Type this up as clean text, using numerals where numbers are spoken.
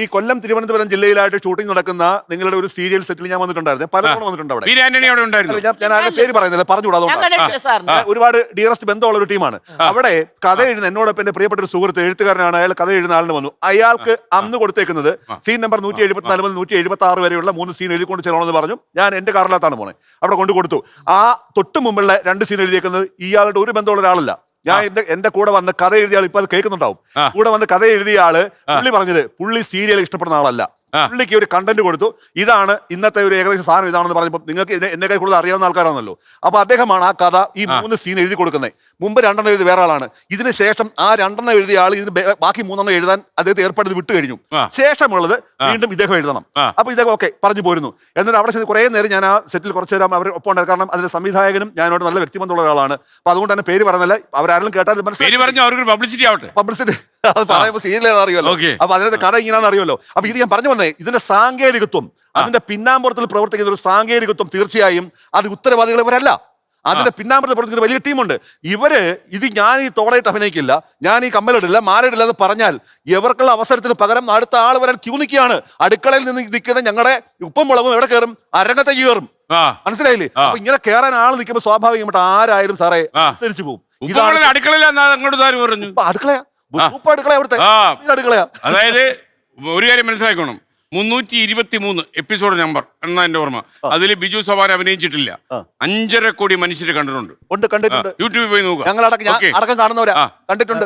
ഈ കൊല്ലം തിരുവനന്തപുരം ജില്ലയിലായിട്ട് ഷൂട്ടിംഗ് നടക്കുന്ന നിങ്ങളുടെ ഒരു സീരിയൽ സെറ്റിൽ ഞാൻ വന്നിട്ടുണ്ടായിരുന്നു. പലതവണ വന്നിട്ടുണ്ട് അവിടെ. അവിടെ ഉണ്ടായിരുന്നു. ഞാൻ ആരുടെ പേര് പറയുന്നില്ല, പറഞ്ഞുകൂടാ. ഒരുപാട് ഡിയറസ്റ്റ് ബന്ധമുള്ള ഒരു ടീമാണ്. അവിടെ കഥ എഴുതുന്ന എന്നോടൊപ്പം എന്റെ പ്രിയപ്പെട്ട ഒരു സുഹൃത്ത് എഴുത്തുകാരനാണ്. അയാൾ കഥ എഴുതുന്ന ആളിന് വന്നു. അയാൾക്ക് അന്ന് കൊടുത്തേക്കുന്നത് സീൻ നമ്പർ 174 മുതൽ 176 വരെയുള്ള 3 സീൻ എഴുതിക്കൊണ്ട് ചെല്ലണമെന്ന് പറഞ്ഞു. ഞാൻ എന്റെ കാറിനകത്താണ് പോണേ. അവിടെ കൊണ്ട് കൊടുത്തു. ആ തൊട്ട് മുമ്പുള്ള 2 സീൻ എഴുതിയേക്കുന്നത് ഇയാളുടെ ഒരു ബന്ധമുള്ള ഒരാളല്ല. ഞാൻ എന്റെ കൂടെ വന്ന് കഥ എഴുതിയ ആൾ ഇപ്പൊ അത് കേൾക്കുന്നുണ്ടാവും. കൂടെ വന്ന് കഥ എഴുതിയ ആള് പുള്ളി പറഞ്ഞത് പുള്ളി സീരിയൽ ഇഷ്ടപ്പെടുന്ന ആളല്ല. പുള്ളിക്ക് ഒരു കണ്ടന്റ് കൊടുത്തു. ഇതാണ് ഇന്നത്തെ ഒരു ഏകദേശം സാധനം ഇതാണെന്ന് പറഞ്ഞപ്പോൾ നിങ്ങൾക്ക് എന്നെ കൈ കൂടുതൽ അറിയാവുന്ന ആൾക്കാരാണല്ലോ. അപ്പൊ അദ്ദേഹമാണ് ആ കഥ ഈ 3 സീൻ എഴുതി കൊടുക്കുന്നത്. മുമ്പ് 2 എഴുതി വേറെ ആളാണ്. ഇതിന് ശേഷം ആ 2 എഴുതിയ ആൾ ഇതിന് ബാക്കി 3 എഴുതാൻ അദ്ദേഹത്തെ ഏർപ്പെടുത്തി വിട്ടു കഴിഞ്ഞു. ശേഷമുള്ളത് വീണ്ടും ഇദ്ദേഹം എഴുതണം. അപ്പൊ ഇദ്ദേഹം ഓക്കെ പറഞ്ഞു പോരുന്നു. എന്നിട്ട് അവിടെ ചെന്ന് കുറെ നേരം ഞാൻ ആ സെറ്റിൽ കുറച്ചു നേരം അവർ ഒപ്പം ഉണ്ടായിരുന്നു. കാരണം അതിന്റെ സംവിധായകനും ഞാനോട് നല്ല വ്യക്തിബന്ധമുള്ള ഒരാളാണ്. അപ്പൊ അതുകൊണ്ട് തന്നെ പേര് പറയുന്നില്ല. അവരാരും കേട്ടാൽ പബ്ലിസിറ്റി ആവട്ടെ. പബ്ലിസിറ്റി അത് പറയുമ്പോൾ സീരിയൽ അറിയുമല്ലോ. അപ്പൊ അതിനകത്ത് കഥ ഇങ്ങനെയാണെന്ന് അറിയുമല്ലോ. അപ്പൊ ഇത് ഞാൻ പറഞ്ഞു വന്നേ, ഇതിന്റെ സാങ്കേതികത്വം, അതിന്റെ പിന്നാമ്പുറത്തിൽ പ്രവർത്തിക്കുന്ന ഒരു സാങ്കേതികത്വം തീർച്ചയായും അത് ഉത്തരവാദികൾ ഇവരല്ല. അതിന്റെ പിന്നാമ്പുറത്ത് പ്രവർത്തിക്കുന്ന വലിയ ടീമുണ്ട്. ഇവര് ഇത് ഞാൻ ഈ തോളയിട്ട് അഭിനയിക്കില്ല, ഞാൻ ഈ കമ്മലിടില്ല, മാറിടില്ല എന്ന് പറഞ്ഞാൽ ഇവർക്കുള്ള അവസരത്തിന് പകരം അടുത്ത ആൾ വരാൻ ക്യൂ നിൽക്കുകയാണ്. അടുക്കളയിൽ നിന്ന് നിൽക്കുന്ന ഞങ്ങളുടെ ഉപ്പും മുളകും എവിടെ കയറും? അരങ്ങത്തെ കയറും. മനസ്സിലായില്ലേ? അപ്പൊ ഇങ്ങനെ കയറാൻ ആൾ നിൽക്കുമ്പോൾ സ്വാഭാവികമായിട്ട് ആരായാലും സാറേ അനുസരിച്ച് പോകും. ഇതാണ് അടുക്കളയാ അടുക്കളയാ. അതായത് ഒരു കാര്യം മനസ്സിലാക്കണം, 323 എപ്പിസോഡ് നമ്പർ എന്നാ എന്റെ ഓർമ്മ. അതിൽ ബിജു സവാൻ അഭിനയിച്ചിട്ടില്ല. 5.5 കോടി മനുഷ്യരെ കണ്ടിട്ടുണ്ട്. കണ്ടിട്ടുണ്ട്. യൂട്യൂബിൽ പോയി നോക്കുക. ഞങ്ങൾ അടക്കം കാണുന്നവരാ, കണ്ടിട്ടുണ്ട്.